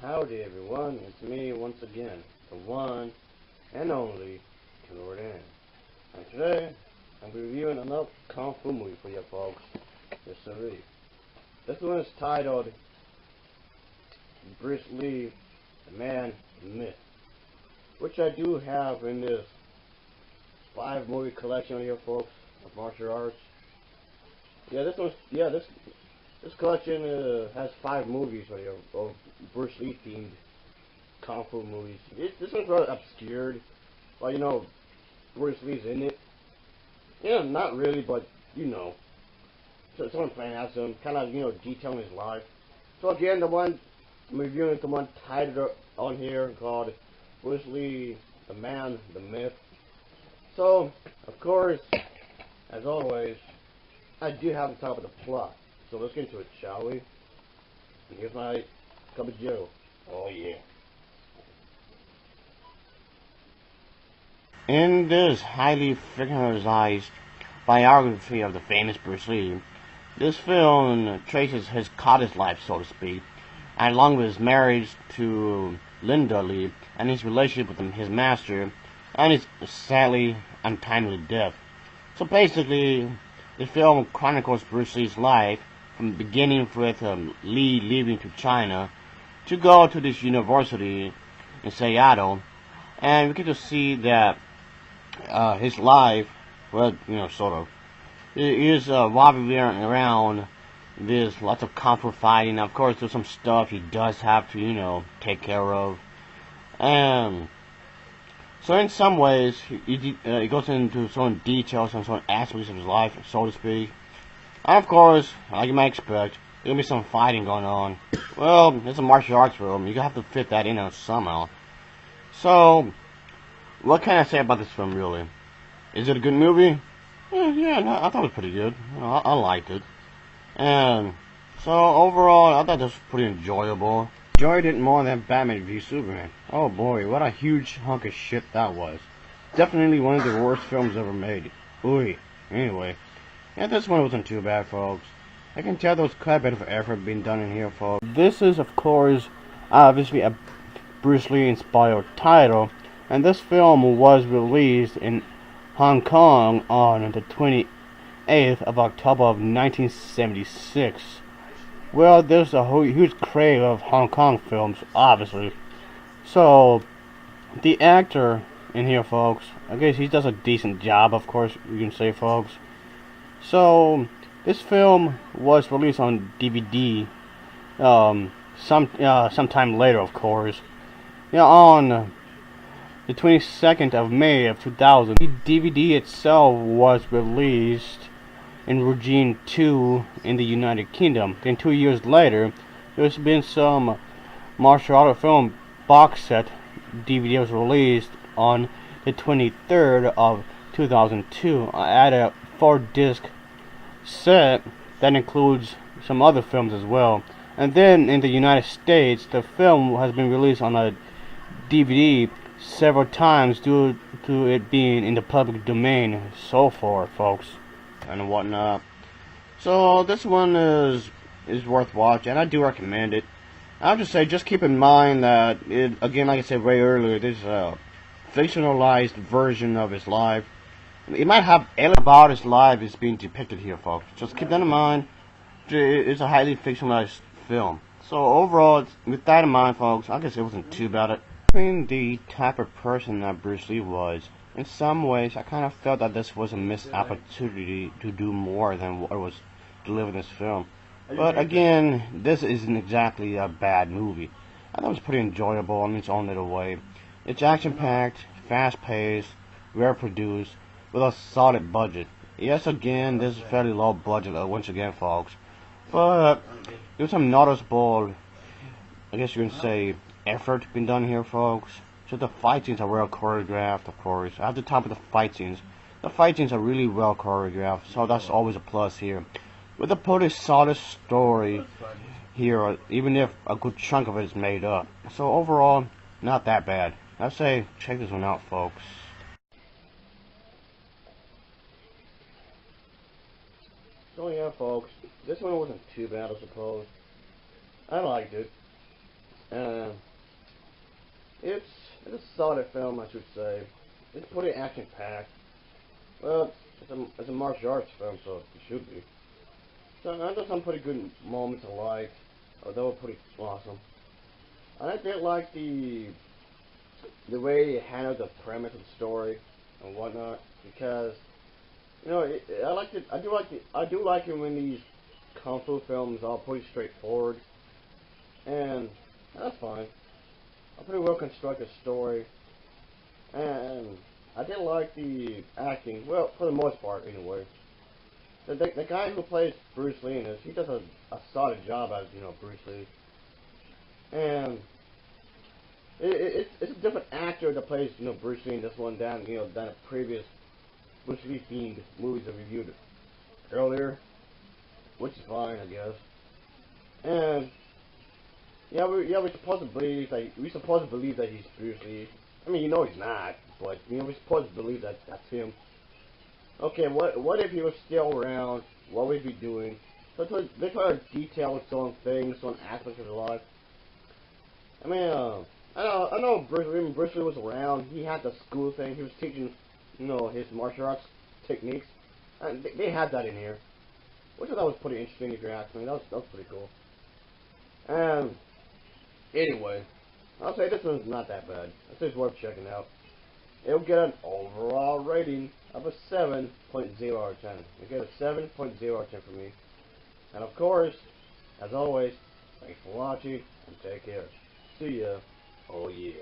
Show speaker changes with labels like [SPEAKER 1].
[SPEAKER 1] Howdy everyone, it's me once again, the one and only Lord N. And today, I'm reviewing another Kung Fu movie for you folks. Yes sirree. This one is titled Bruce Lee, the Man, the Myth, which I do have in this 5-movie collection here folks, of martial arts. This collection has 5 movies right here of Bruce Lee themed Kung Fu movies. This one's rather obscured. Well, Bruce Lee's in it. Yeah, not really, but So someone playing as him, kind of, detailing his life. So again, the one I'm reviewing is the one titled on here called Bruce Lee, the Man, the Myth. So, of course, as always, I do have to talk about the plot. So let's get into it, shall we? And here's my cup of Joe. Oh yeah. In this highly fictionalized biography of the famous Bruce Lee, this film traces his cottage life, so to speak, and along with his marriage to Linda Lee and his relationship with his master and his sadly untimely death. So basically, the film chronicles Bruce Lee's life from the beginning with Lee leaving to China to go to this university in Seattle, and we get to see that his life, well, sort of, is revolving around this lots of kung fu fighting. Of course, there's some stuff he does have to, take care of, and so in some ways, he goes into some details and some aspects of his life, so to speak. And of course, like you might expect, there'll be some fighting going on. Well, it's a martial arts film. You have to fit that in somehow. So, what can I say about this film, really? Is it a good movie? Yeah, no, I thought it was pretty good. I liked it. And so, overall, I thought this was pretty enjoyable. Enjoyed it more than Batman v Superman. Oh boy, what a huge hunk of shit that was. Definitely one of the worst films ever made. Ooh. Anyway. Yeah, this one wasn't too bad, folks. I can tell there was quite a bit of effort being done in here, folks. This is, of course, obviously a Bruce Lee-inspired title, and this film was released in Hong Kong on the 28th of October of 1976. Well, there's a huge crave of Hong Kong films, obviously. So, the actor in here, folks, I guess he does a decent job, of course, you can say, folks. So, this film was released on DVD sometime later, of course. On the 22nd of May of 2000. The DVD itself was released in Regime 2 in the United Kingdom. Then 2 years later, there's been some martial art film box set DVD was released on the 23rd of 2002. I added a 4-disc set that includes some other films as well. And then in the United States, the film has been released on a DVD several times due to it being in the public domain so far, folks, and whatnot. So this one is worth watching, and I do recommend it. I'll just say, just keep in mind that it, again, like I said way earlier, this is a fictionalized version of his life. It might have elements about his life is being depicted here, folks. Just keep that in mind. It's a highly fictionalized film. So overall, with that in mind, folks, I guess it wasn't too bad. Being the type of person that Bruce Lee was, in some ways, I kind of felt that this was a missed opportunity to do more than what was delivered in this film. But again, this isn't exactly a bad movie. I thought it was pretty enjoyable in its own little way. It's action-packed, fast-paced, well-produced, with a solid budget. Yes, again, this is fairly low budget, once again, folks. But there's some noticeable, I guess you can say, effort being done here, folks. So the fight scenes are well choreographed, of course. I have to talk about the fight scenes. The fight scenes are really well choreographed, so that's always a plus here. With a pretty solid story here, even if a good chunk of it is made up. So overall, not that bad. I'd say check this one out, folks. So yeah, folks, this one wasn't too bad, I suppose. I liked it. Uh, it's it's a solid film, I should say. It's pretty action packed. Well, it's a martial arts film, so it should be. So I got some pretty good moments I liked. Oh, they were pretty awesome. And I did like the way it handled the premise of the story and whatnot, because I like it. I do like it when these kung fu films are pretty straightforward, and that's fine. A pretty well constructed story, and I did like the acting. Well, for the most part, anyway. The guy who plays Bruce Lee in this, he does a solid job as Bruce Lee, and it's a different actor that plays Bruce Lee in this one than the previous Bruce Lee themed movies I reviewed earlier, which is fine, I guess. And we supposed to believe that he's Bruce Lee. I mean, he's not, but we're supposed to believe that that's him. Okay, what if he was still around? What would he be doing? So they try to detail certain things, certain aspects of his life. I mean, I know Bruce Lee was around. He had the school thing. He was teaching, his martial arts techniques. And they had that in here, which I thought was pretty interesting. If you ask me, that was pretty cool. And anyway, I'll say this one's not that bad. I say it's worth checking out. It'll get an overall rating of a 7.0 out of 10. It'll get a 7.0 out of 10 for me. And of course, as always, thanks for watching and take care. See ya. Oh yeah.